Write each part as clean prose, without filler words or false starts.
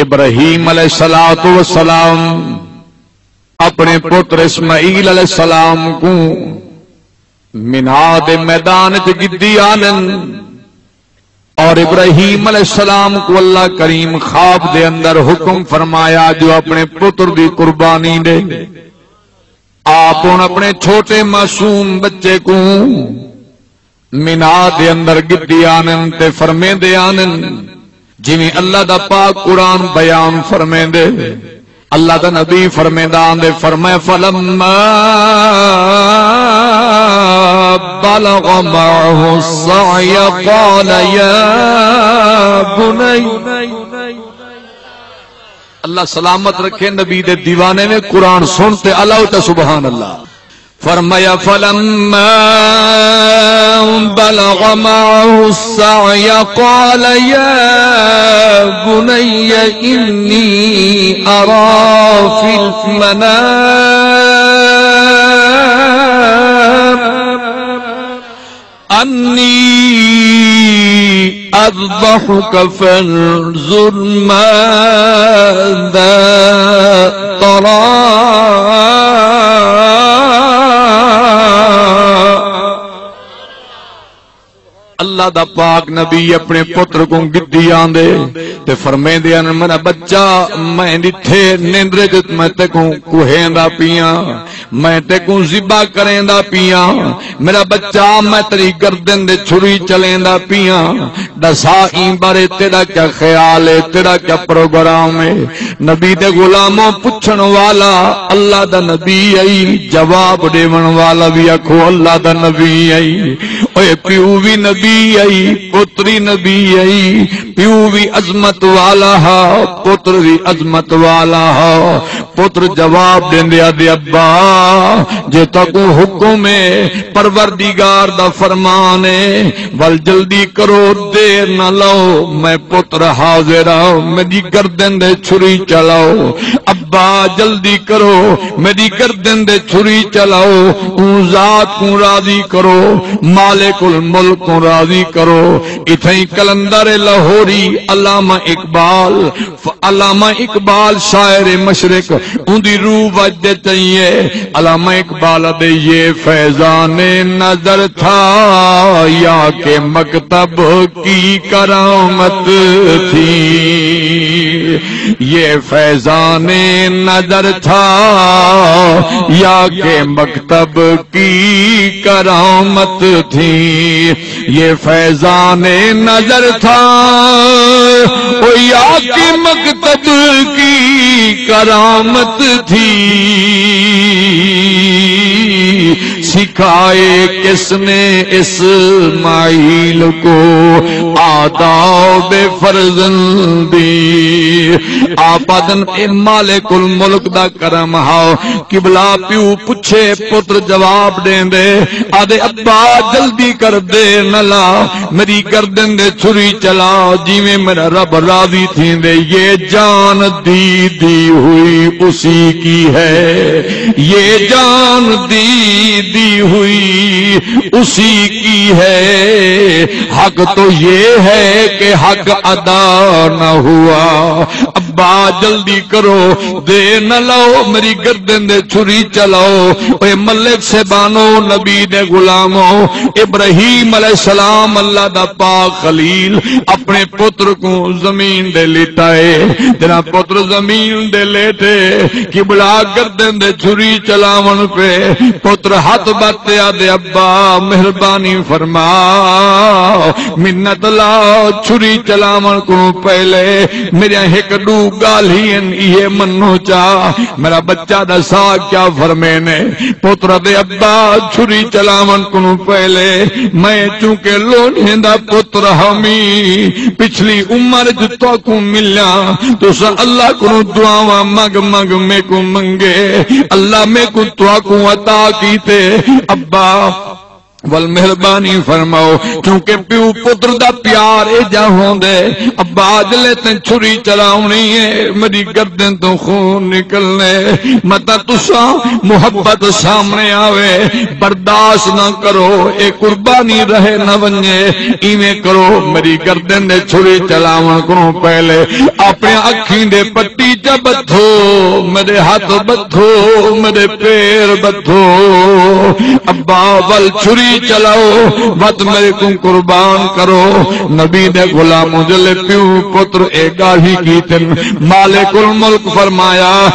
ابراہیم علیہ السلام اپنے پتر اسماعیل علیہ السلام کو مینا دے میدان چ گدی آنن، اور ابراہیم علیہ السلام کو اللہ کریم خواب دے اندر حکم فرمایا جو اپنے پتر دی قربانی دے۔ آپ اپنے چھوٹے معصوم بچے کو مینا دے اندر گدی آنن تے فرمے دے آنن جویں اللہ دا پاک قرآن بیان فرمے دے۔ اللہ دا نبی فرمیدان دے فرمائے فلما بلغ معه السعي قال يا بني، اللہ سلامت رکھے نبی دے دیوانے نے قرآن سنتے اللہ تا سبحان اللہ فرمایا فلما بلغ معه السعي قال يا بني إني أرى في المنام أني أذبحك فانظر ماذا ترى۔ اللہ دا پاک نبی اپنے پتر کو گدی آندے تے فرمے دے میرا بچہ میں نتھے نیندرے جت میں تے کو کوہیں دا پیاں، میں تے کو ذبح کریں دا پیاں، میرا بچہ میں تیری گردن دے چھری چلیں دا پیاں، دسا این بارے تیرا کیا خیال ہے، تیرا کیا پروگرام ہے؟ نبی دے غلاموں پوچھن والا اللہ دا نبی آئی، جواب دیون والا بھی آکھو اللہ دا نبی آئی۔ اوے پیو بھی نبی آئی، پتری نبی آئی، پیو بھی عظمت والا ہا، پتر بھی عظمت والا ہا۔ پتر جواب دیندے دے ابا جے تکو حکم ہے پروردگار دا فرمان ہے ول جلدی کرو دیر نہ لاؤ، میں پتر حاضر ہوں، میری گردن دے چھری چلاؤ۔ ابا جلدی کرو میری گردن دے چھری چلاؤ، اون ذات کو راضی کرو، مالک الملک کو راضی کرو۔ اتھیں کلندر لاہوری علامہ اقبال شاعر مشرق اندی روح وجہ چاہیے۔ علامہ اقبال دے یہ فیضان نظر تھا یا کہ مکتب کی کرامت تھی، یہ فیضان نظر تھا یا کہ مکتب کی کرامت تھی، یہ فیضان نظر تھا یا کہ مکتب کی کرامت تھی، سکھائے کس نے اسماعیل کو آداب فرزندی۔ آپادن اے مالک الملک دا کرم ہاؤ، قبلہ پیو پچھے پتر جواب دیں دے آدھے ابا جلدی کر دے نلا، میری گردن دے چھری چلا، جی میں میرا رب راضی تھی دے۔ یہ جان دی ہوئی اسی کی ہے، یہ جان دی ہوئی اسی کی ہے، حق تو یہ ہے کہ حق ادا نہ ہوا۔ ابا جلدی کرو دیر نہ لاؤ، میری گردن دے چھری چلاؤ۔ اے ملک سے بانو نبی دے غلاموں، ابراہیم علیہ السلام اللہ دا پاک خلیل اپنے پتر کو زمین دے لٹائے، جنا پتر زمین دے لیٹے قبلہ گردن دے چھری چلاون پہ پتر ہاتھ باتے آدھے ابا مہربانی فرما منت لا چھری چلاون کو پہلے میرے ایک دو گالین یہ منو چاہ میرا بچہ دسا کیا فرمے نے۔ پتر دے ابا چھری چلاون کو پہلے میں چونکہ لونے دا پتر ہمی پچھلی عمر جتو کو ملیا تو سا اللہ کو دعاواں مگ مگ میں کو منگے، اللہ میں کو تو کو عطا کیتے۔ ابا ول مہربانی فرماؤ کیونکہ پیو پتر دا پیار اے جا ہوندے ابا جلے تے چھری چلاونی ہے میری گردن تو خون نکلنے متا تسا محبت سامنے آوے برداشت نہ کرو اے قربانی رہے نہ ونجے ایویں کرو میری گردن دے چھری چلاون کو پہلے اپنے اکھیں دے پٹی چ بدھو میرے ہاتھ بدھو میرے پیر بدھو ابا ول چھری چلاؤ بت میرے کو قربان کرو نبی دے غلاموں جلے پیو پتر اے گاہی کیتن مالک الملک فرمایا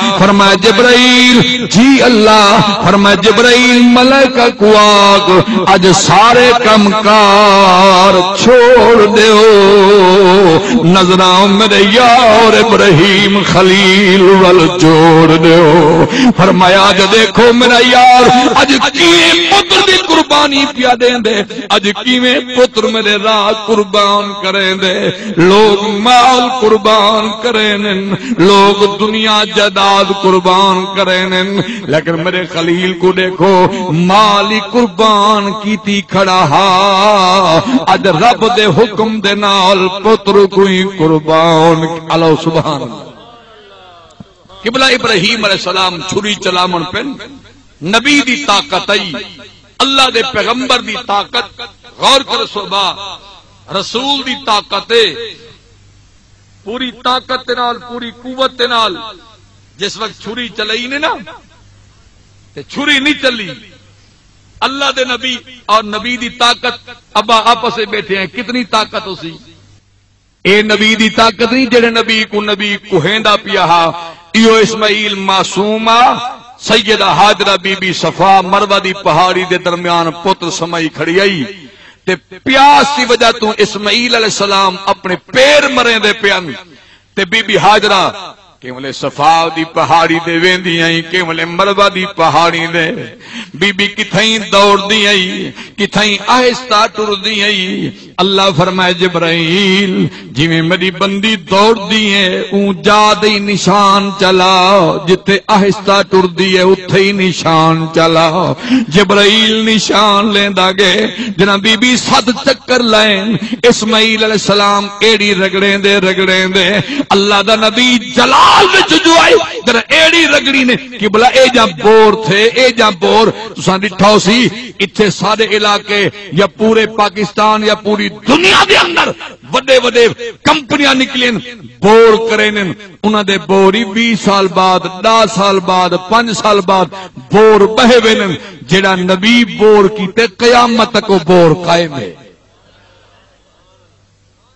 جبرائیل جی اللہ فرمایا جبرائیل ملائکہ کو آگ اج سارے کم کار چھوڑ دیو نظراں میرے یار ابراہیم خلیل ول جوڑ دیو فرمایا جو دیکھو میرا یار اج کیویں پتر دی قربانی پیا دیں دے اج کیویں پتر میرے راہ قربان کریں دے لوگ مال قربان کریں لوگ دنیا جائیداد قربان کریں لیکن میرے خلیل کو دیکھو مالی قربان کیتی کھڑا ہا اج رب دے حکم دے نال پتر کوئی قربان اللہ سبحان قبلہ ابراہیم علیہ السلام چھری چلامن پن نبی دی طاقت آئی اللہ دے پیغمبر دی طاقت غور کر صبح رسول دی طاقت پوری طاقت نال پوری قوت نال جس وقت چھری چلائی نے نا تے چھری نہیں چلی اللہ دے نبی اور نبی دی طاقت ابا آپس میں بیٹھے ہیں کتنی طاقت اسی اے نبی دی طاقت نہیں جڑے نبی کو ہیندا پیا ہا ایو اسماعیل معصوما سیدہ حاجرہ بی بی صفا مروہ دی پہاڑی دے درمیان پتر سمائی کھڑی آئی تے پیاس کی وجہ تو اسماعیل علیہ السلام اپنے پیر مریں دے پیان تے بی بی حاجرہ کیولے صفا دی پہاڑی دے ویندی آئی کیولے مروہ دی پہاڑی دے بی بی کتھائیں دوڑ دی آئی کتھائیں آہستہ ٹر دی آئی اللہ فرمائے جبرائیل جی میں میری بندی دوڑ دی ہے اون جا دی نشان چلا جتے آہستہ ٹر دی ہے اتھے ہی نشان چلا جبرائیل نشان لیندہ گئے جنہ بی بی 7 چکر لائن اسماعیل علیہ السلام ایڑی رگڑیں دے اللہ دا نبی جلال وچ جو آئے در ایڑی رگڑی نے کہ بلا اے جا بور تھے اے جا بور تو سان ڈٹھاؤ سی اتھے سارے علاقے یا پورے پاکستان یا پوری دنیا دے اندر وڈے وڈے کمپنیاں نکلیں بور کریں انہاں دے بوری 20 سال بعد 10 سال بعد 5 سال بعد بور بہے وینن جڑا نبی بور کیتے قیامت کو بور قائم ہے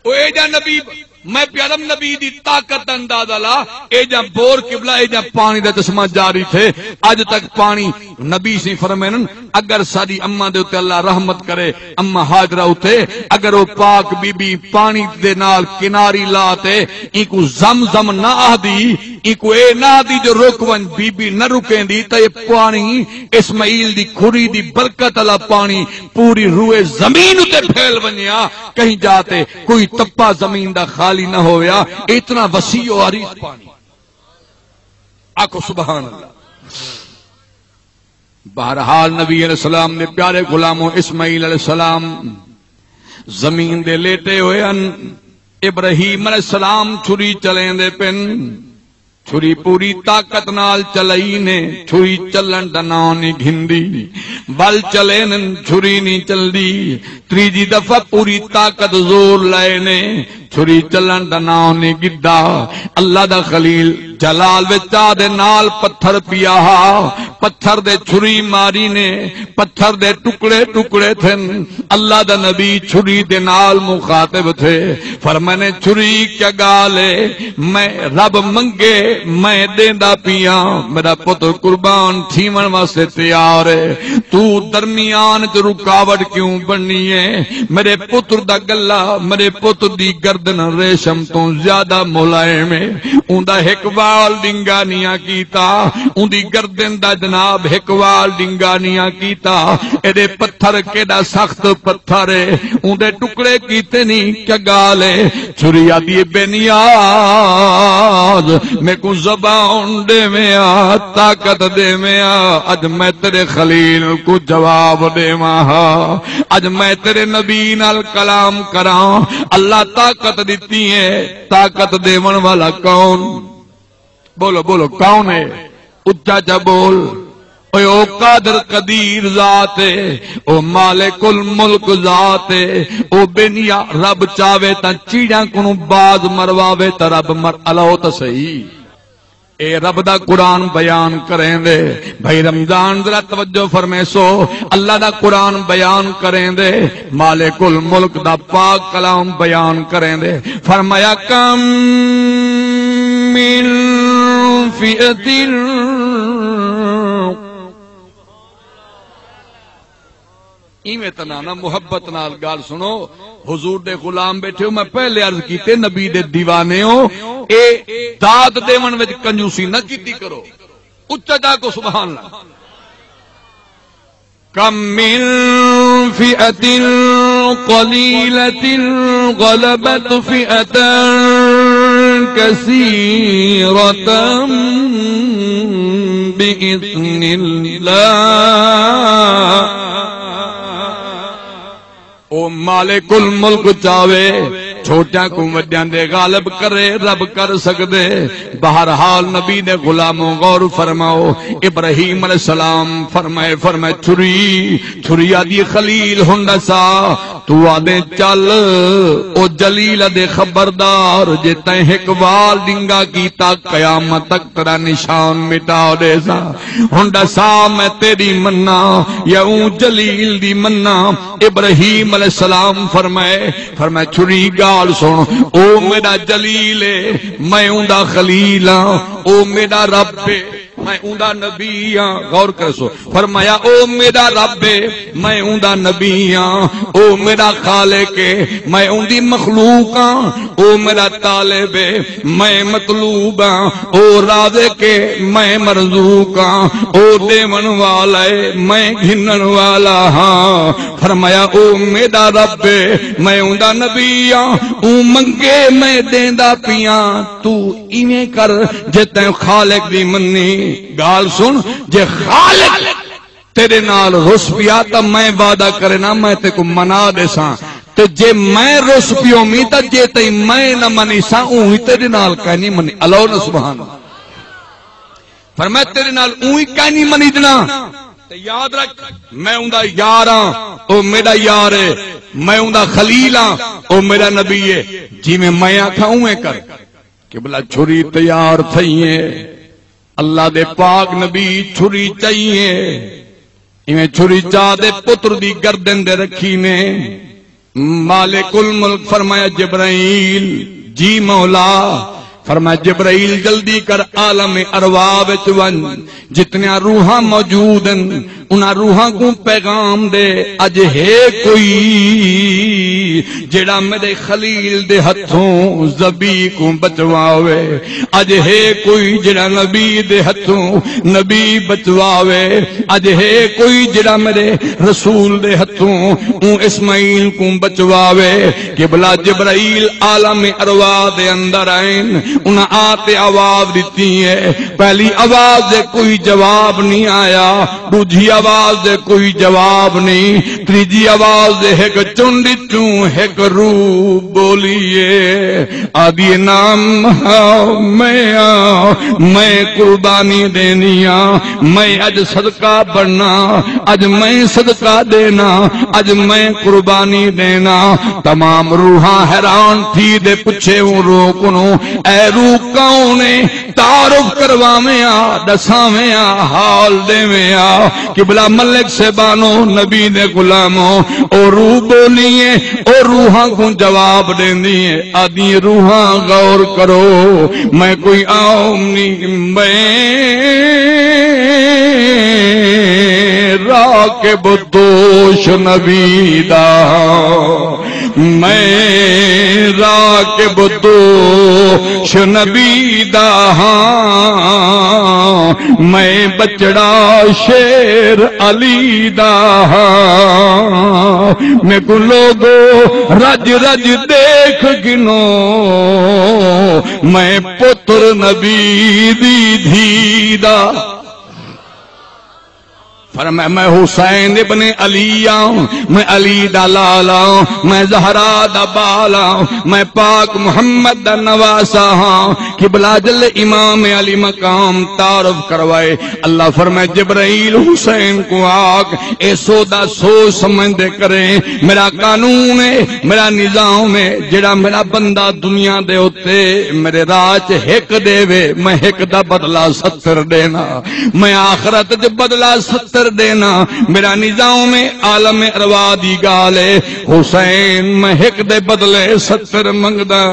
او اے جا نبی میں پیارم نبی دی طاقت اندازہ لا اے جا بور قبلہ اے جا پانی دا چشمہ جاری تھے آج تک پانی نبی سی فرمینن اگر ساری اماں دے اتے اللہ رحمت کرے اماں حاجرہ اتے اگر وہ پاک بی بی پانی دے نال کناری لاتے انکو زمزم نہ آدھی انکو اے نہ آدھی جو رکون بی بی نہ رکیں دی تا یہ پانی اسماعیل دی کھری دی برکت اللہ پانی پوری روئے زمین اتے پھیل ونیا کہیں جاتے کوئی تپا زمین دا خالی نہ ہویا اتنا وسیع و عریض پانی آکو سبحان اللہ بہرحال نبی علیہ السلام نے پیارے غلاموں اسماعیل علیہ السلام زمین دے لیٹے ہوئے ان ابراہیم علیہ السلام چھری چلیں دے پن چھری پوری طاقت نال چلائی نے چھری چلن دنانی گھندی بل چلین چھری نہیں چل دی تریجی دفعہ پوری طاقت زور لائے نے چھری چلن دنانی گدہ اللہ دا خلیل جلال وچا دے نال پتھر پیا ہا پتھر دے چھری ماری نے پتھر دے ٹکڑے ٹکڑے تھے اللہ دا نبی چھری دے نال مخاطب تھے فرمانے چھری کیا گالے میں رب منگے میں دیندہ پیا میرا پتر قربان تھیمن واسے تیار ہے تو درمیان جو رکاوٹ کیوں بننی ہے میرے پتر دا گلہ میرے پتر دی گردن ریشم تو زیادہ ملائم ہے اندہ ہکوال ڈنگانیاں کیتا اندی گردن دا جناب ہکوال ڈنگانیاں کیتا ایدے پتھر کیڑا سخت پتھر ہے اندے ٹکڑے کیتے نہیں کیا گالے چھری آدھی بے نیاز نماز میں کو زبان دے میں آ طاقت دے میں آ اج میں تیرے خلیل کو جواب دے ماں اج میں تیرے نبی نال کلام کراں اللہ طاقت دیتی ہے طاقت دیون والا کون بولو بولو کون ہے اچا چا بول او قادر قدیر ذات ہے او مالک الملک ذات ہے او بنیا رب چاہے تا چیڑیاں کنو باز مرواوے تا رب مر الہو تا صحیح اے رب دا قرآن بیان کریں دے بھائی رمضان ذرا توجہ فرمے سو اللہ دا قرآن بیان کریں دے مالک الملک دا پاک کلام بیان کریں دے فرمایا کم من فئت ایویں تنانا محبت نال گال سنو حضور دے غلام بیٹھے ہو میں پہلے عرض کیتے نبی دے دیوانے ہو اے داد دیون وچ کنجوسی نہ کیتی کرو اچا جا کو سبحان اللہ کم من فئت قلیلۃ غلبت فئۃ کثیرۃ بإذن اللہ او مالک الملک چاہے چھوٹیاں کو وڈیاں دے غالب کرے رب کر سکدے بہرحال نبی دے غلاموں غور فرماؤ ابراہیم علیہ السلام فرمائے چھری آدھی خلیل ہوندا سا تو آدھے چل او جلیل دے خبردار جے تیں ایک وال ڈنگا کیتا قیامت تک تیرا نشان مٹا دے سا ہوندا سا میں تیری مننا یا اون جلیل دی مننا ابراہیم علیہ السلام فرمائے چھری گال سن او میرا جلیل ہے میں اوندا خلیل ہاں او میرا رب ہے میں اوندا نبی ہاں غور کر سو فرمایا او میرا رب ہے میں اوندا نبی ہاں او میرا خالق ہے میں اوندی مخلوق ہاں او میرا طالب ہے میں مطلوب ہاں او رازق ہے میں مرزوق ہاں او دیون والا ہے میں گھنن والا ہاں فرمایا او میرا رب ہے میں اوندا نبی ہاں او منگے میں دیندا پیاں تو ایویں کر جے تے خالق دی منی گال سن جے خالق تیرے نال رس پیا تا میں وعدہ کرے نا میں تے کو منا دے ساں تے جے میں رس پیو می تا جے تے میں نہ منی ساں اوہی تیرے نال کہنی منی اللہ نہ سبحان فرمائے تیرے نال اوہی کہنی منی دنا تے یاد رکھ میں اوندا یار ہاں او میرا یار ہے میں اوندا خلیل ہاں او میرا نبی ہے جی میں آکھاں اوے کر کہ بلا چھری تیار تھئیے اللہ دے پاک نبی چھری چاہیے انہیں چھری چاہ دے پتر دی گردن دے رکھی نے مالک الملک فرمایا جبرائیل جی مولا فرمایا جبرائیل جلدی کر عالم ارواح وچ ون جتنیاں روحاں موجود ہیں انہاں روحاں کو پیغام دے اج ہے کوئی جڑا میرے خلیل دے ہتھوں ذبی کو بچواوے اج ہے کوئی جڑا نبی دے ہتھوں نبی بچواوے اج ہے کوئی جڑا میرے رسول دے ہتھوں اسماعیل کو بچواوے کہ بلا جبرائیل عالم ارواح دے اندر آئیں انہاں آتے آواز دیتی ہے پہلی آواز دے کوئی جواب نہیں آیا دوجھی آواز دے کوئی جواب نہیں تیجی آواز دے ایک چنڈی چوں ایک روح بولیے آدھی نام میں قربانی دینی میں اج صدقہ بڑھنا اج میں صدقہ دینا اج میں قربانی دینا تمام روحاں حیران تھی دے پچھے وہ روح کنو اے روح کونے تعارف کرواویں آ دساویں آ حال دیویں آ کہ بلا ملک سے بانو نبی دے غلاموں او روح بولیے او روحاں کو جواب دین دیئے آدھی روحاں غور کرو میں کوئی عام نہیں میں راکب دوش نبی دا میں راکب دوش نبی دا میں بچڑا شیر علی دا میں کو لوگو رج رج دیکھ دیکھ گنو میں پتر نبی دی دھیدا فرمایا میں حسین ابن علی آؤں میں علی دا لالا میں زہرا دا بالا میں پاک محمد دا نواسا ہاں قبلہ جل امام علی مقام تعارف کروائے اللہ فرمائے جبرائیل حسین کو آگ اے سودا سوچ سمجھ دے کریں میرا قانون ہے میرا نظام ہے جڑا میرا بندہ دنیا دے ہوتے میرے راج ہک دے وے میں ہک دا بدلہ 70 دینا میں آخرت جو بدلہ 70 دینا میرا نظام میں عالم ارواح دی گالے حسین میں ہک دے بدلے 70 منگدا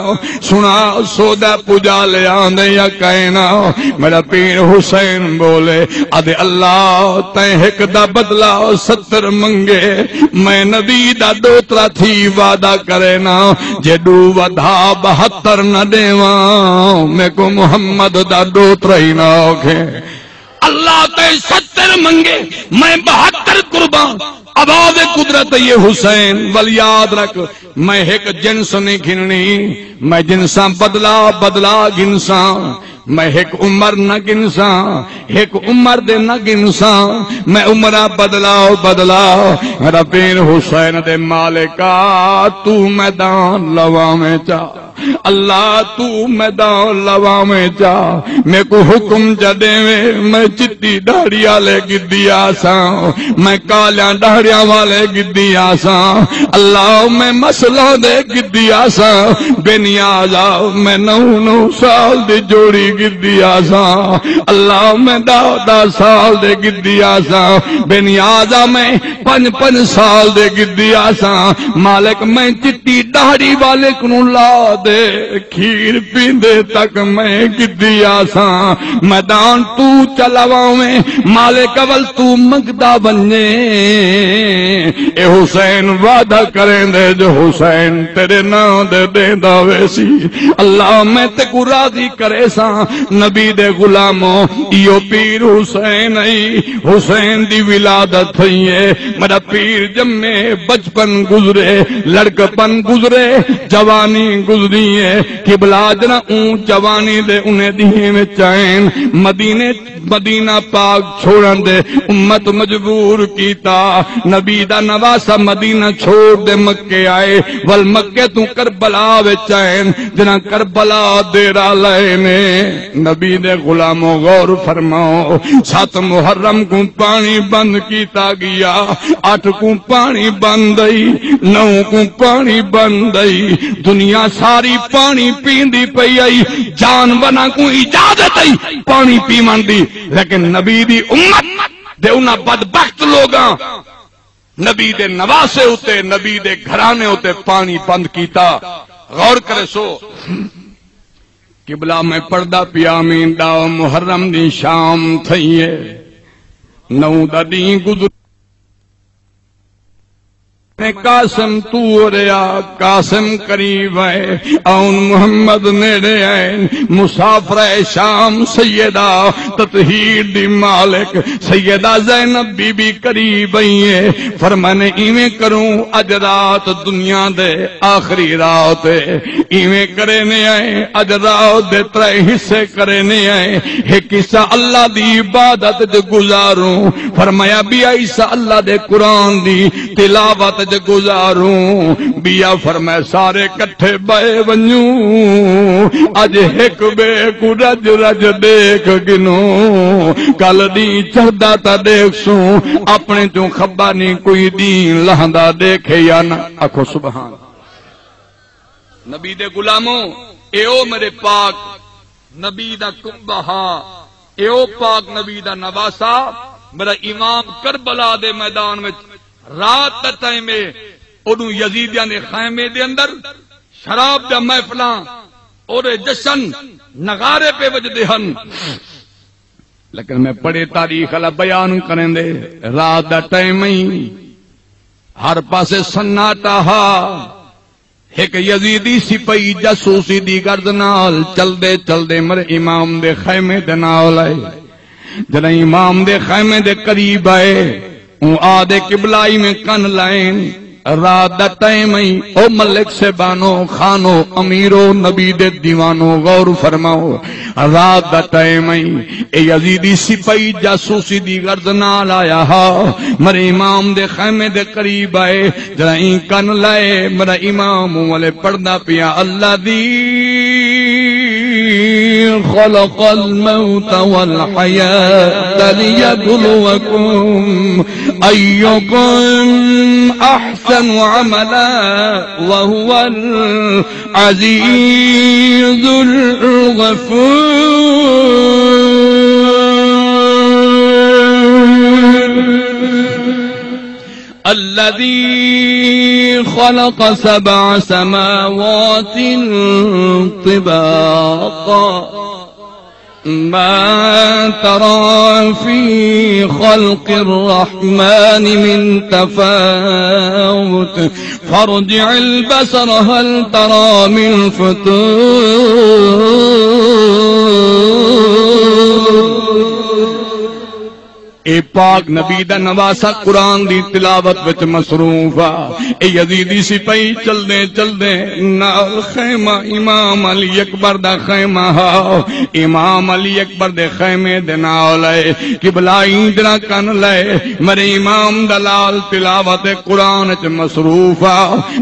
سنا سودا پوجا لے آندے یا کہنا میرا پیر حسین بولے ادھے اللہ تے ہک دا بدلا 70 منگے میں نبی دا دوترا تھی وعدہ کرے نا جے دو ودھا 72 نہ دیواں میں کو محمد دا دوترا ہی نہ ہوکھے اللہ تے 70 منگے میں 72 قربان آواز قدرت یہ حسین ولی یاد رکھ میں ایک جنس نہیں گھننی میں جنساں بدلا گنساں میں ایک عمر نہ گنساں ایک عمر دے نہ گنساں میں عمرہ بدلا میرا پیر حسین دے مالکا تو میدان لوا میں چا اللہ تو میدان لوا میں چا میں کو حکم جدے میں چٹی داڑھی والے گدی آساں میں کالیاں داڑھیاں والے گدی آساں اللہ میں مسئلہ دے گدی آساں بے نیاز میں 9 سال دی جوڑی گدی آساں اللہ میں 10 سال دے گدی آساں بے نیاز میں 5 سال دے گدی آساں مالک میں چٹی داڑھی والے کنوں لا دے کھیر پیندے تک میں گدی آساں میدان تو چلاواں میں مالک اول تو مگدا بننے اے حسین وعدہ کریں دے جو حسین تیرے نام دے دیندا ویسی اللہ میں تے کو راضی کرے سا نبی دے غلاموں ایو پیر حسین ای حسین دی ولادت تھی ہے میرا پیر جمے بچپن گزرے لڑکپن گزرے جوانی گزری ہے قبلہ جنا اون جوانی دے انہیں دیئے میں چائن مدینہ پاک چھوڑن دے امت مجبور کیتا نبی دا نواسا مدینہ چھوڑ دے مکے آئے والمکے تو کربلا وے چائن جنا کربلا دیرا لائنے نبی دے غلاموں غور فرماؤ 7 محرم کو پانی بند کیتا گیا 8 کو پانی بند آئی 9 کو پانی بند آئی دنیا ساری پانی پیندی پئی آئی جانورا کو اجازت آئی پانی پیمن دی لیکن نبی دی امت دے انہاں بدبخت لوگاں نبی دے نواسے ہوتے نبی دے گھرانے ہوتے پانی بند کیتا غور کرے سو قبلہ میں پردہ پیامین دا محرم دی شام تھئیے 9 دا دین گزر قاسم تو ریا قاسم قریب ہے اون محمد نیڑے ہے مسافر شام سیدہ تطہیر دی مالک سیدہ زینب بی بی قریب ہے فرمانے ایویں کروں اج رات دنیا دے آخری رات ایویں کرنے آئے اج رات دے 3 حصے کرنے آئے ایک حصہ اللہ دی عبادت جو گزاروں فرمایا بیا حصہ اللہ دے قرآن دی تلاوت گزاروں بیا فرمائے سارے کٹھے بے ونجوں اج ایک بے کو رج دیکھ گنوں کل دی چہدا تا دیکھ سوں اپنے تو خبا نہیں کوئی دین لہندا دیکھے یا نہ آکھو سبحان نبی دے غلاموں ایو میرے پاک نبی دا کمبہا ایو پاک نبی دا نواسا میرا امام کربلا دے میدان میں رات دا ٹائم میں انہوں یزیدیاں نے خیمے دے اندر شراب دا محفلاں اور جشن نغارے پہ وجدے ہن لیکن میں پڑے تاریخ اللہ بیان کریں دے رات دا ٹائم ہی ہر پاسے سناٹا ہا ایک یزیدی سپاہی جاسوسی دی گرد نال چل دے مر امام دے خیمے دے نال آئے جنہیں امام دے خیمے دے قریب آئے آدھے قبلائی میں کن لائن رات دا ٹائم ہی او ملک سے بانو خانو امیرو نبی دے دیوانو غور فرماؤ رات دا ٹائم ہی اے یزیدی سپاہی جاسوسی دی غرض نال آیا ہا مرے امام دے خیمے دے قریب آئے جرا این کن لائے مرا امام والے پڑھنا پیا اللہ دی خلق الموت والحیاة لیبلوکم ایکم احسن عملا وهو العزیز الغفور الذي خلق 7 سماوات طباقا ما ترى في خلق الرحمن من تفاوت فارجع البصر هل ترى من فطور اے پاک نبی دا نواسا قرآن دی تلاوت وچ مصروف اے یزیدی سپاہی چل دے نال خیمہ امام علی اکبر دا خیمہ امام علی اکبر دے خیمے دے نال لائے قبلہ ایندرا کن لائے مرے امام دا لال تلاوت قرآن وچ مصروف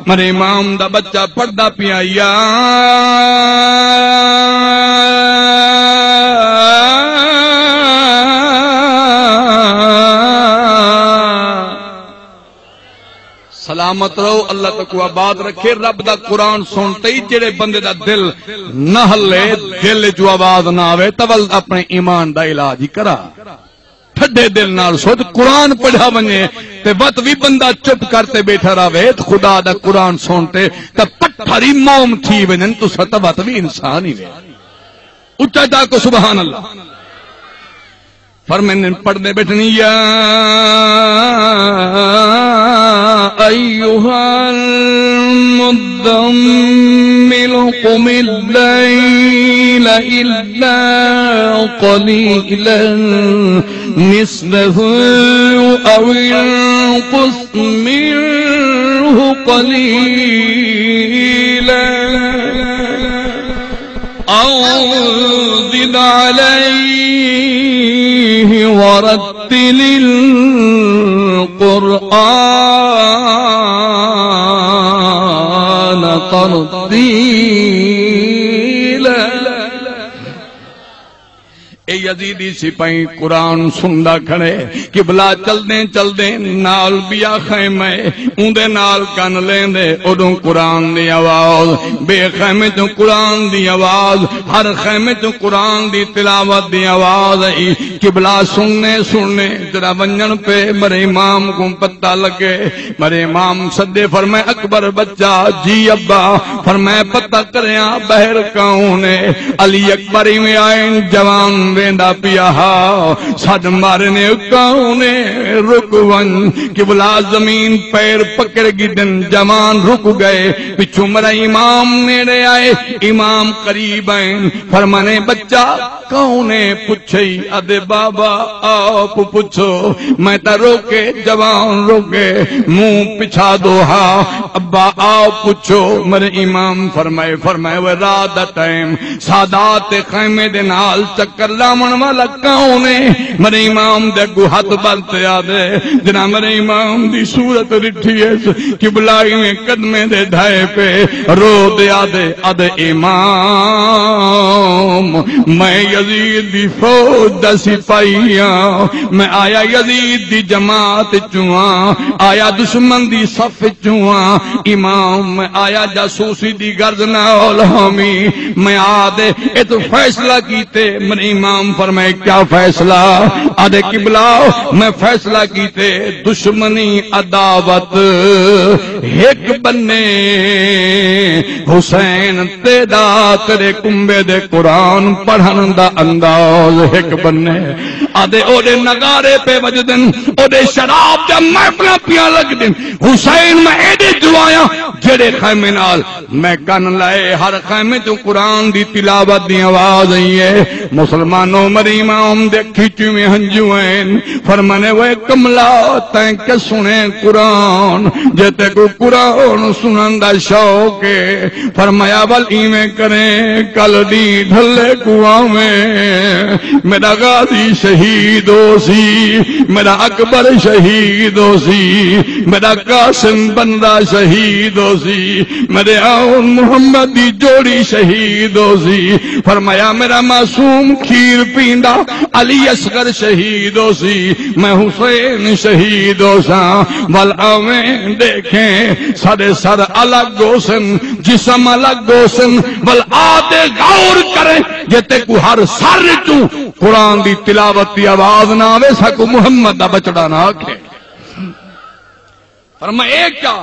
مرے امام دا بچہ پڑھدا پیا یا سلامت رہو اللہ تکو آباد رکھے رب دا قرآن سنتے ہی جڑے بندے دا دل نہ ہلے دل جو آواز نہ آوے تول اپنے ایمان دا علاج ہی کرا ٹھڈے دل نال سوچ قرآن پڑھا بنے تے وقت بھی بندہ چپ کرتے بیٹھا رہے خدا دا قرآن سنتے تا پٹھاری موم تھی بنن تو ستا وقت بھی انسان ہی وے اچھا دا کو سبحان اللہ فرمائن پڑھنے بیٹھنی یا ایوہا المدمل قم اللیل الا قلیلا نصفہ او انقص منہ قلیلا او زد علیہ ورتل القرآن ترتیلا اے یزیدی سپاہی قرآن سندا کھڑے قبلہ چل دے نال بیا خیمے اندے نال کن لیندے ادوں قرآن دی آواز بے خیمے تو قرآن دی آواز ہر خیمے تو قرآن دی تلاوت دی آواز قبلہ سننے ذرا ونجن پہ مرے امام کو پتہ لگے مرے امام صدے فرمائے اکبر بچہ جی ابا فرمائے پتہ کریاں بہر کاؤنے علی اکبر میں آئیں جوان ویندا پیا سڈ مارنے کاؤنے رک ون قبلہ زمین پیر پکڑ گدن جوان رک گئے پچھو مرا امام نیڑے آئے امام قریب آئیں فرمانے بچہ کاؤنے پچھئی ادے بابا آپ پچھو میں تا روکے جوان روکے منہ پچھا دو ابا آپ پچھو مرے امام فرمائے وہ رات دا ٹائم سادات خیمے دے نال چکر لامن والا کاؤنے مرے امام دے گو ہاتھ بلتے آدھے جنا مرے امام دی صورت رٹھی ہے قبلائی میں قدمے دے دھائے پہ رو دے آدھے امام میں یزید دی فوج دا سپاہیاں میں آیا یزید دی جماعت چوہاں آیا دشمن دی صف چوہاں امام میں آیا جاسوسی دی غرض نال ہمی میں آدھے اے تو فیصلہ کیتے میرے امام فرمائے کیا فیصلہ آدھے قبلہ میں فیصلہ کیتے دشمنی عداوت ایک بننے حسین تیدا تیرے کمبے دے قرآن پڑھن دا انداز ایک بننے آدھے اوڑے نگارے پہ وجدن اوڑے شراب جب محفلہ پیا لگ دن حسین میں ایڈے جو آیا جڑے خیمے نال میں کن لائے ہر خیمے تو قرآن دی تلاوت دی آواز آئی ہے مسلمانوں مری امام دے کھچو میں ہنجو ہیں فرمانے وہ کملا تین کے سنے قرآن جیتے کو قرآن سنن دا شوق ہے فرمایا ولی میں کریں کل دی ڈھلے کنواں میں میرا غازی شہید ہو سی میرا اکبر شہید ہو سی میرا قاسم بندہ شہید ہو سی میرے آن محمد دی جوڑی شہید ہو سی فرمایا میرا معصوم کھیر پیندا علی اصغر شہید ہو سی میں حسین شہید ہو سا والآویں دیکھیں سارے سر الگ گوسن جسم الگ گوسن والآدے غور کریں جیتے کو ہر سر تو قرآن دی تلاوت دی آواز نہ آوے سکو محمد دا بچڑا نہ آکھے فرمایا ایک کیا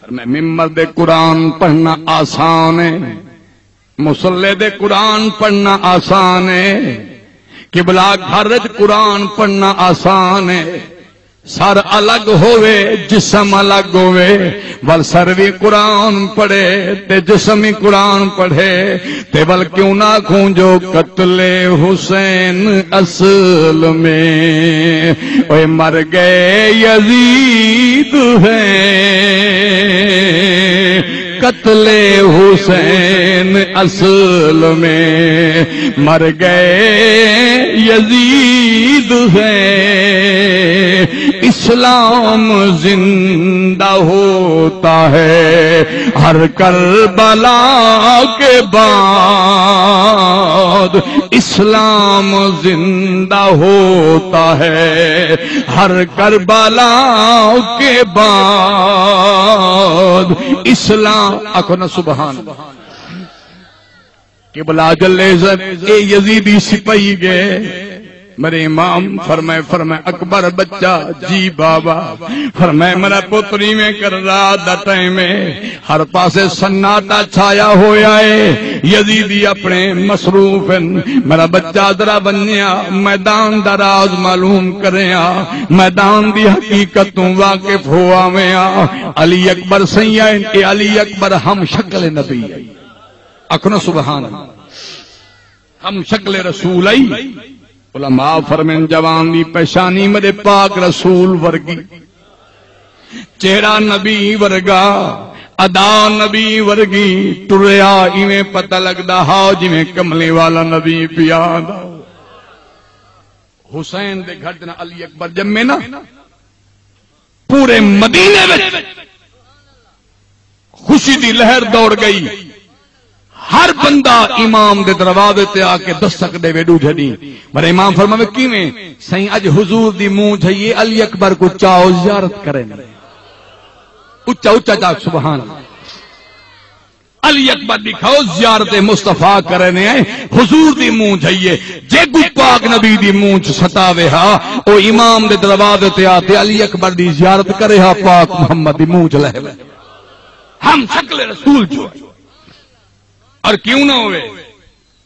فرمایا ممبر دے قرآن پڑھنا آسان ہے مصلی دے قرآن پڑھنا آسان ہے قبلہ گھرج قرآن پڑھنا آسان ہے سر الگ ہوئے جسم الگ ہوئے بل سر بھی قرآن پڑھے تے جسم ہی قرآن پڑھے تے بل کیوں نہ کھونجو قتل حسین اصل میں اوے مر گئے یزید ہیں قتل حسین اصل میں مر گئے یزید ہیں اسلام زندہ ہوتا ہے ہر کربلا کے بعد اسلام زندہ ہوتا ہے ہر کربلا کے بعد اسلام آکھو نا سبحان قبلہ جل عزت اے یزیدی سپاہی گئے میرے امام فرمائے اکبر بچہ جی بابا فرمائے میرا پتری میں کر رات دا ٹائم ہے ہر پاسے سناٹا چھایا ہویا ہے یزیدی اپنے مصروف ہیں میرا بچہ ذرا بنیا میدان دا راز معلوم کریا میدان دی حقیقتوں واقف ہوا میں علی اکبر سیئن اے علی اکبر ہم شکل نبی اکھنا سبحان ہم شکل رسول آئی علماء فرمین جوان دی پیشانی میرے پاک رسول ورگی چہرہ نبی ورگا ادا نبی ورگی ٹریا ایویں پتہ لگدا ہاں جویں کملے والا نبی پیادا حسین دے گھر جنا علی اکبر جمے نا پورے مدینے وچ خوشی دی لہر دوڑ گئی ہر بندہ امام دے دروازے تے آ کے دستک دے ویڈو جھڑی میرے امام فرماوے کیویں سائیں اج حضور دی منہ جھئیے علی اکبر کو چاہو زیارت کریں اچا اچا چاہ سبحان علی اکبر دکھاؤ زیارت مصطفیٰ کرنے آئے حضور دی منہ جھئیے جے گو پاک نبی دی منہ ستاوے ہاں او امام دے دروازے تے آتے علی اکبر دی زیارت کرے ہاں پاک محمد دی منہ جلے ہم شکل رسول جو اور کیوں نہ ہوئے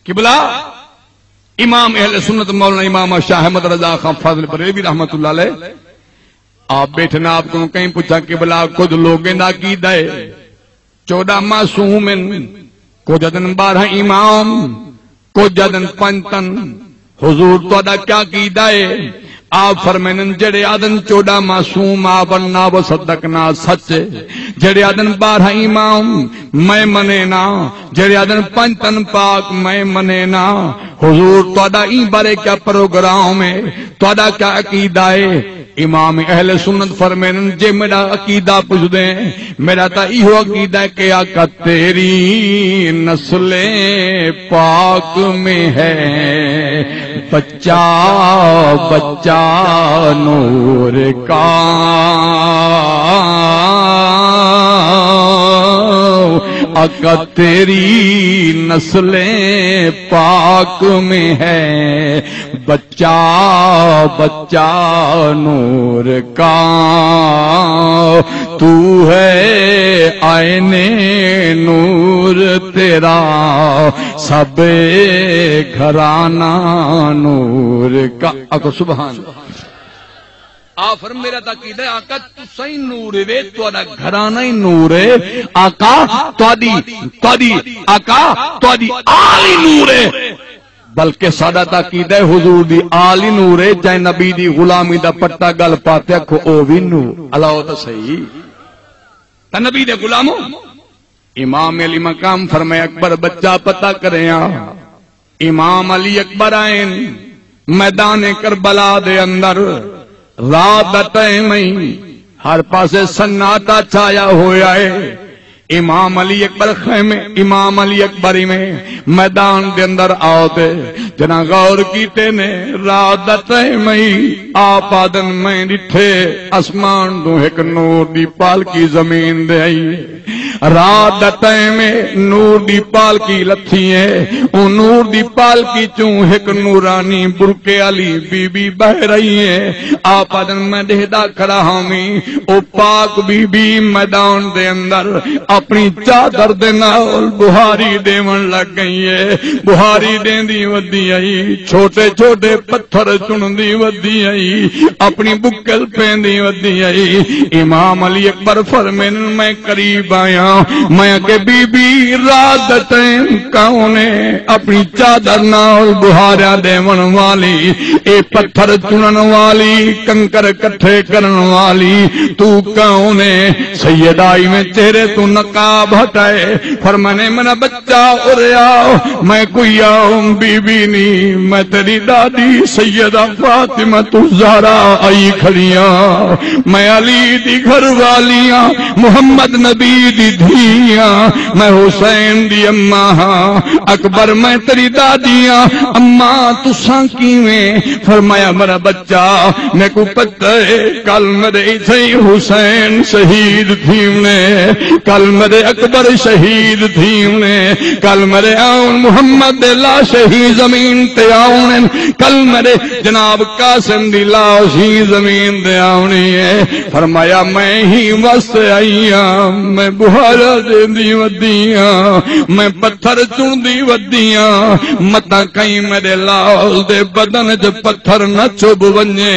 قبلہ امام اہل سنت مولانا امام شاہ احمد رضا خان فاضل بریلوی رحمت اللہ علیہ آپ بیٹھنا آپ کو کہیں پوچھا قبلہ خود لوگیں دا کی دائے 14 معصومن کو جدن 12 امام کو جدن 5 حضور تو ادا کیا کی دائے آپ فرمینن جڑے آدن 14 معصوم آبننا و صدقنا سچ جڑے آدن 12 امام میں منینا جڑے آدن 5 پاک میں منینا حضور تو ادا این بارے کیا پروگرام ہے تو ادا کیا عقیدہ ہے امام اہل سنت فرمینن جے میرا عقیدہ پوچھ دیں میرا تا ایہو عقیدہ ہے کہ آقا تیری نسل پاک میں ہے بچہ بچہ نور کا آقا تیری نسل پاک میں ہے بچہ بچہ نور کا تو ہے آئینے نور تیرا سب گھرانہ نور کا آقا سبحان آفر میرا تقید ہے آقا تسائی نور وے تواڈا گھرانہ ہی نور ہے آقا تواڈی آقا تواڈی آل ہی نور ہے بلکہ ساڈا تقید ہے حضور دی آل ہی نور ہے چاہے نبی دی غلامی دا پٹا گل پاتے کھو او بھی نور اللہ تو صحیح تا نبی دے غلاموں امام علی مقام فرمائے اکبر بچہ پتہ کریں امام علی اکبر آئیں میدان کربلا دے اندر رات دا ٹائم ہر پاسے سناٹا چھایا ہویا ہے امام علی اکبر خیمے امام علی اکبری میں میدان دے اندر آتے جنا غور کیتے نے رات دا ٹائم آپ آدن میں ڈٹھے اسمان دو ایک نور دی پالکی زمین دے آئی رات دا ٹائم نور دی پالکی لتھی ہے او نور دی پالکی چوں ایک نورانی برکے علی بی بی بہ رہی ہے آپ آدن میں دہدا کھڑا ہمیں او پاک بی بی میدان دے اندر اپنی چادر دے نال بہاری دیون لگ گئی ہے بہاری دین دی ودی آئی چھوٹے چھوٹے پتھر چن دی ودی آئی اپنی بکل پین دی ودی آئی امام علی اکبر فرمین میں قریب آیا میں کہ بی بی رات ٹائم کاؤنے اپنی چادر نال بہارا دیون والی اے پتھر چنن والی کنکر کٹھے کرن والی تو کاؤنے سیدائی میں چہرے تو نقاب ہٹائے فرمانے میرا بچہ اریا میں کوئی آؤں بی بی نہیں میں تیری دادی سیدہ فاطمہ الزہرا آئی کھڑیاں میں علی دی گھر والیاں محمد نبی دی دھیاں میں حسین دی اماں ہاں اکبر میں تیری دادیاں اماں تساں کیویں فرمایا میرا بچہ میں کو پتہ ہے کل میرے تھے حسین شہید تھیونے کل میرے اکبر شہید تھیونے کل میرے آؤن محمد لاش ہی زمین تے آؤن کل میرے جناب قاسم دی لاش ہی زمین تے آؤنی ہے فرمایا میں ہی وس آئیاں میں بہارا دے دی ودیاں میں پتھر چون دی ودیاں متا کہیں میرے لال دے بدن جو پتھر نہ چوب ونجے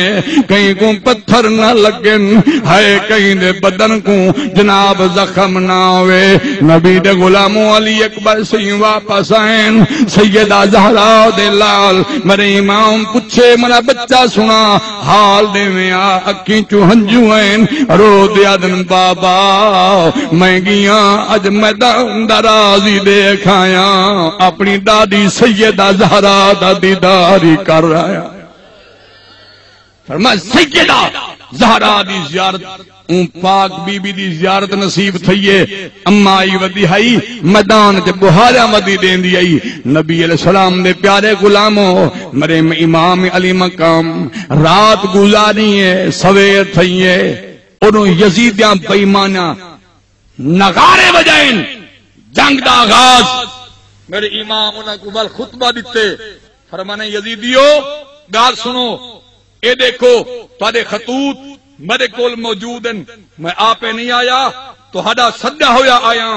کہیں کو پتھر نہ لگن ہے کہیں دے بدن کو جناب زخم نہ ہوئے نبی دے غلاموں علی اکبر سے واپس آئیں سیدہ زہرا دے لال میرے امام پوچھے میرا بچہ سنا حال دے میں اکھیں چو ہنجو ہیں رو دیا دن بابا میں گیاں اج میدان درازی دیکھایا اپنی دادی سیدہ زہرا دا دیداری کر رہا ہے فرمایا سیدہ زہرا دی زیارت اون پاک بی بی دی زیارت نصیب تھئیے اما آئی ودی ہائی میدان جب بہارا ودی دین دی آئی نبی علیہ السلام دے پیارے غلاموں مرے امام علی مقام رات گزاری ہے سویر تھئیے انہوں یزیدیاں بیمانہ نغارے بجائیں جنگ دا آغاز میرے امام انہوں کو بل خطبہ دیتے فرمانے یزیدیو گال سنو اے دیکھو تارے خطوط میرے کول موجود ہیں میں آپے نہیں آیا تو ہڈا سدہ ہویا آیا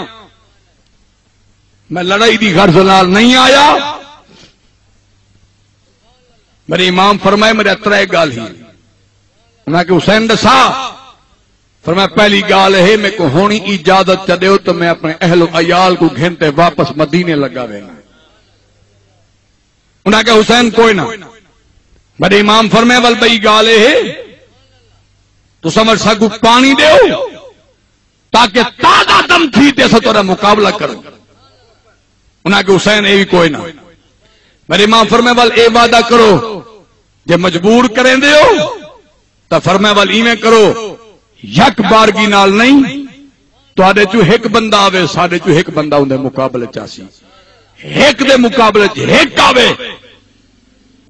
میں لڑائی دی غرض نال نہیں آیا میرے امام فرمائے میرے اترائے گال ہی انہاں کہ حسین دسا فرمایا پہلی گال ہے میں کو ہونی اجازت چا دیو تو میں اپنے اہل و عیال کو گھنٹے واپس مدینے لگا وینا انہاں کہ حسین کوئی نہ میرے امام فرمائے وال بئی گالے ہے تو سمجھ سکو پانی دیو تاکہ تازہ دم تھی تے ستورہ مقابلہ کرو انہاں کہ حسین اے بھی کوئی نہ میرے امام فرمائے وال اے وعدہ کرو جے مجبور کریں دیو تا فرمائے وال ایمیں کرو یک بارگی نال نہیں تو آدھے چو ایک بندہ آوے ساڑھے چو ایک بندہ اندھے مقابلے چاسی ایک دے مقابلے چاسی ایک آوے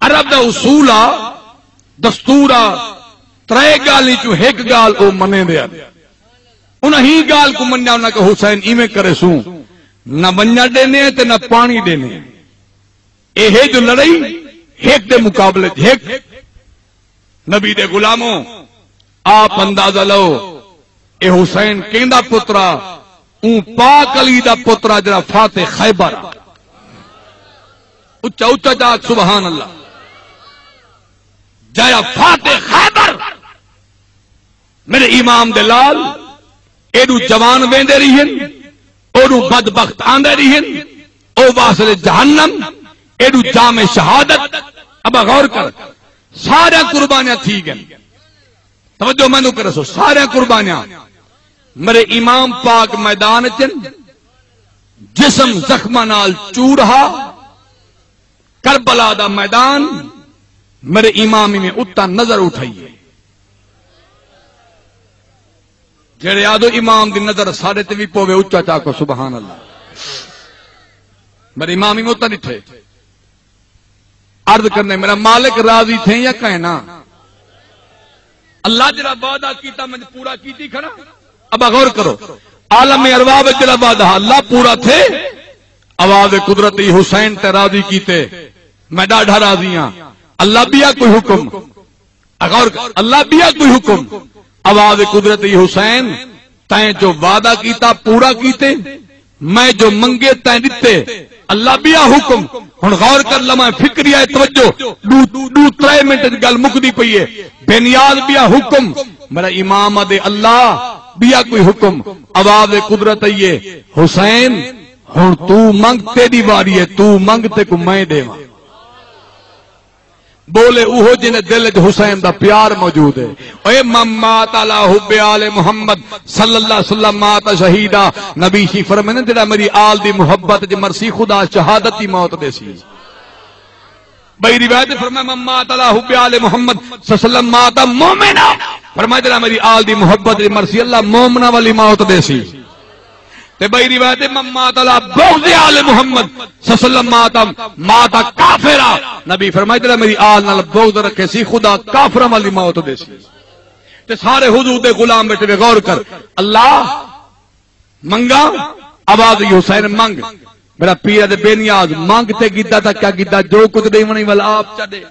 عرب دا اصولہ دستورہ ترے گالی چو ایک گال او منے دے آدھے انہا ہی گال کو منیا انہا کہ حسین ایمیں کرے سوں نہ منیا دینے تے نہ پانی دینے اے ہے جو لڑائی ایک دے مقابلے ایک نبی دے غلاموں آپ اندازہ لو اے حسین کیندہ پترا اون پاک علی دا پترا جرا فاتح خیبر اچھا اچھا جاک سبحان اللہ جایا فاتح خیبر میرے امام دے لال ایڈو جوان ویندے رہین اوڈو بدبخت آندے رہین او واصل جہنم ایڈو جام شہادت. ابا غور کر سارے قربانیاں تھی گئیں. توجہ میں نو کرسو سارے قربانیاں میرے امام پاک میدان چن جسم زخمہ نال چورہا کربلا دا میدان میرے امامی میں اتا نظر اٹھائیے. جڑے آدھو امام دی نظر سارے تے بھی پوے اچا چاکو سبحان اللہ. میرے امامی میں اتا نہیں تھے. عرض کرنے میرا مالک راضی تھے یا کہنا اللہ جڑا وعدہ کیتا میں پورا کیتی کھڑا. اب غور کرو عالم ارواح میں جڑا وعدہ اللہ پورا تھے. آواز قدرتی حسین تے راضی کیتے میں ڈاڑھا راضی ہاں. اللہ بیا کوئی حکم غور کر اللہ بیا کوئی حکم آواز قدرتی حسین تائیں جو وعدہ کیتا پورا کیتے میں جو منگے تائیں دیتے اللہ بیا حکم. ہن غور کر لما فکری ہے توجہ دو 3 منٹ گل مکدی پئی ہے. بے نیاز بیا حکم میرا امام دے اللہ بیا کوئی حکم آواز قدرت ہے حسین ہن تو منگ تیری واری ہے تو منگ تے کو میں دیواں. بولے اوہو جن دل وچ حسین دا پیار موجود ہے. اے مات علی حب آل محمد صلی اللہ علیہ وسلم مات شہیدہ. نبی شی فرمانے جڑا میری آل دی محبت ج مرسی خدا شہادت دی موت دے سی. بھئی روایت فرمایا مات علی حب آل محمد صلی اللہ علیہ وسلم مات مومنا. فرمایا جڑا میری آل دی محبت دی مرسی اللہ مومنا والی موت دے سی. تے بھئی روایت مات علی بغض آل محمد صلی اللہ علیہ وسلم مات کافرا. نبی فرمایا جڑا میری آل نال بغض رکھے سی خدا کافراں والی موت دے سی. تے سارے حضور دے غلام بیٹھے غور کر اللہ منگا آواز حسین منگ میرا پیر دے بے نیاز مانگ تے گیتا تھا کیا گیتا جو کچھ دیونی والا آپ چڑے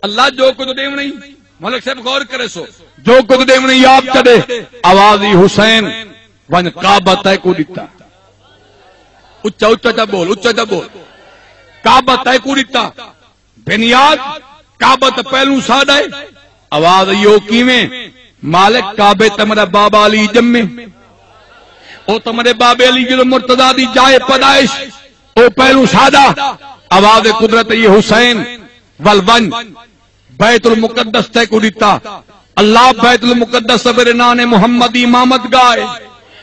اللہ جو کچھ دیونی. ملک صاحب غور کرے سو جو کچھ دیونی آپ چڑے آواز حسین ون کعبہ تے کو دیتا. اچھا اچھا چا بول اچھا چا بول کعبہ تے کو دیتا. بے نیاز کعبہ تے پہلو ساڈا ہے. آواز یو کیویں مالک کعبے تے میرا بابا علی جمے او تے میرے بابے علی جو مرتضی دی جائے پیدائش او پہلو ساڈا. آواز قدرت یہ حسین ول ون بیت المقدس تے کو دیتا. اللہ بیت المقدس میرے نانے محمد امامت گائے.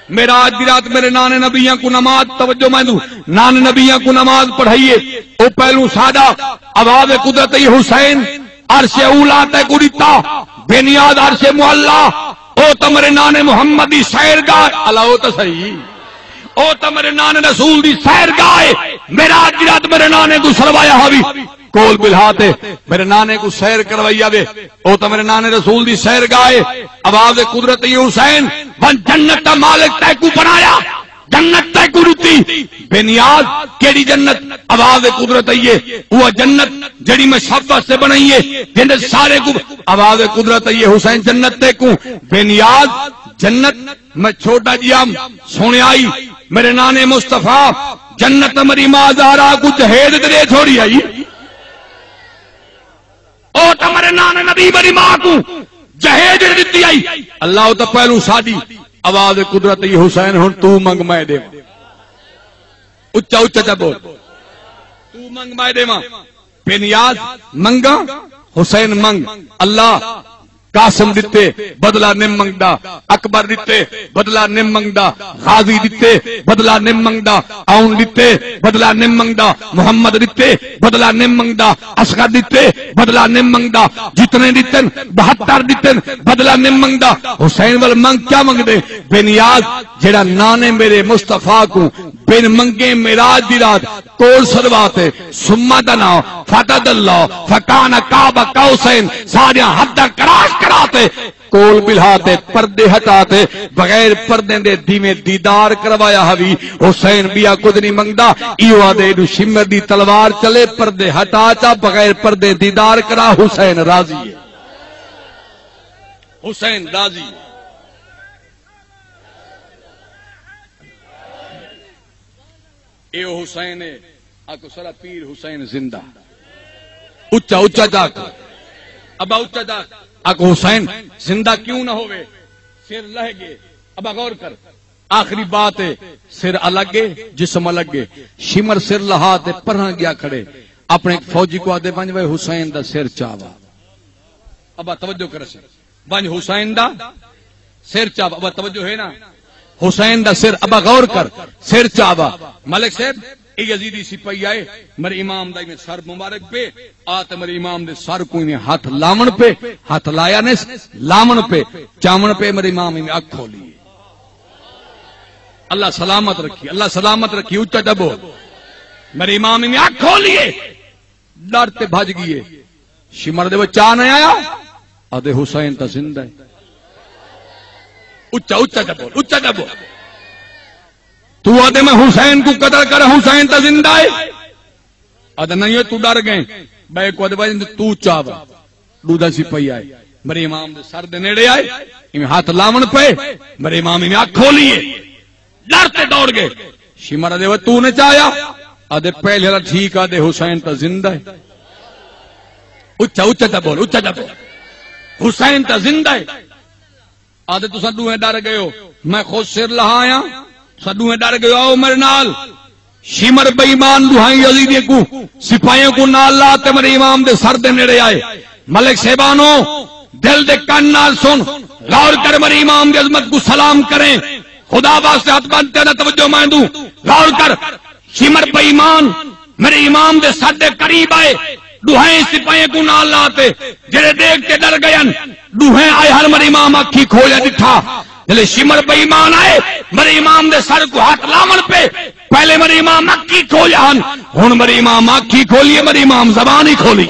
میرا آج دی رات میرے نانے نبیوں کو نماز توجہ میں دوں نانے نبیوں کو نماز پڑھائیے او پہلو ساڈا. آواز قدرت یہ حسین عرش اولا تے کو دیتا. بے نیاز عرش معلا او تمہارے نانے محمد دی سیر گاہ اللہ او تو صحیح او تمہارے نانے رسول دی سیر گاہ. میرا آج دی رات میرے نانے کو سروایا ہوئی کول بلہاتے میرے نانے کو سیر کروائی آوے او تو میرے نانے رسول دی سیر گائے. آواز قدرت حسین ون جنت تا مالک تے کو بنایا جنت تے کو رتی. بے نیاز کیڑی جنت آواز قدرت ہے وہ جنت جڑی میں سب واسطے بنائی ہے جن سارے کو آواز قدرت ہے حسین جنت تے کو. بے نیاز جنت میں چھوٹا جیام سونے آئی میرے نانے مصطفیٰ جنت میری ماں زہرا کو جہیز دے چھوڑی آئی او تمہارے نانے نبی بری ماں کو جہیز دیتی آئی. اللہ تو پہلو ساڈی آواز قدرت یہ حسین ہن تو منگ میں دے اچھا اچھا چا بول تو منگ میں دے ماں. بے نیاز منگا حسین منگ اللہ قاسم دیتے بدلہ نم منگدا اکبر دیتے بدلہ نم منگدا غازی دیتے بدلہ نم منگدا اون دیتے بدلہ نم منگدا محمد دیتے بدلہ نم منگدا اصغر دیتے بدلہ نم منگدا جتنے دیتے 72 دیتے بدلہ نم منگدا. حسین وال منگ کیا منگ دے بے نیاز جڑا نانے میرے مصطفیٰ کو بن منگے میراج دی رات کول سرواتے سما دنا فتد اللہ فکان کعبہ قوسین ساریاں حد کراش کراتے کول بلہاتے پردے ہٹاتے بغیر پردے دے دیویں دیدار کروایا ہوئی. حسین بیا کچھ نہیں منگدا ایو آدے نو شمر دی تلوار چلے پردے ہٹا چا بغیر پردے دیدار کرا. حسین راضی ہے حسین راضی. ایو حسین ہے آکو سرا پیر حسین زندہ. اچھا اچھا جاک ابا اچھا جاک اکو حسین زندہ کیوں نہ ہوئے؟ سر لہ گئے. اب غور کر، آخری بات ہے، سر الگ ہے جسم الگ ہے. شمر سر لہا تے پرہاں گیا کھڑے، اپنے فوجی کو آدھے بنج وے حسین دا سر چاوا. اب توجہ کر سے بنج حسین دا سر چاوا. اب توجہ ہے نا، حسین دا سر. اب غور کر، سر چاوا. ملک صاحب یزیدی سپاہی آئے میرے امام دا میں سر مبارک پہ آتے، میرے امام دے سر کو انہیں ہاتھ لامن پہ، ہاتھ لایا نے لامن پہ چامن پہ، میرے امام میں آنکھ کھولی. اللہ سلامت رکھی، اللہ سلامت رکھی. اچھا دبو میرے امام نے آنکھ کھولیے، ڈرتے بھج گئے. شمر دے وہ چاہ نہیں آیا، آدھے حسین تا زندہ ہے. اچھا اچھا دبو، اچھا دبو. تو آدھے میں حسین کو قدر کر، حسین تا زندہ ہے. آدھے نہیں ہے تو ڈر گئے. بھائی کو آدھے بھائی تو چاہا دودھا سپاہی آئے میرے امام دے سر دے نیڑے آئے، انہیں ہاتھ لامن پہ، میرے امام نے آنکھ کھولیے، ڈرتے دوڑ گئے. شمر آدھے وہ تو نے چاہیا، آدھے پہلے ٹھیک، آدھے حسین تا زندہ ہے. اچھا اچھا تا بول، اچھا تا بول. حسین تا زندہ ہے. آدھے تو سڈو ہیں ڈر گئے ہو، میں خود سر لہا آیا، سڈو ہیں ڈر گئے ہو، آؤ میرے نال. شمر بے ایمان دہائیں یزیدی کو سپاہیوں کو نال لاتے میرے امام دے سر دے نیڑے آئے. ملک صاحبانو دل دے کان نال سن، غور کر، میرے امام دی عظمت کو سلام کریں. خدا واسطے ہاتھ باندھتے نہ توجہ میں دوں. غور کر، شمر بے ایمان میرے امام دے سر دے قریب آئے، دوہیں سپاہیوں کو نال لاتے، جڑے دیکھتے ڈر گئے. دوہیں آئے، ہر میرے امام آنکھی کھولے دکھا. جلے شمر بے ایمان آئے میرے امام دے سر کو ہاتھ لامن پہ، پہلے میرے امام آنکھی کھولے، ہن میرے امام آنکھی کھولیے، میرے امام زبان ہی کھولی.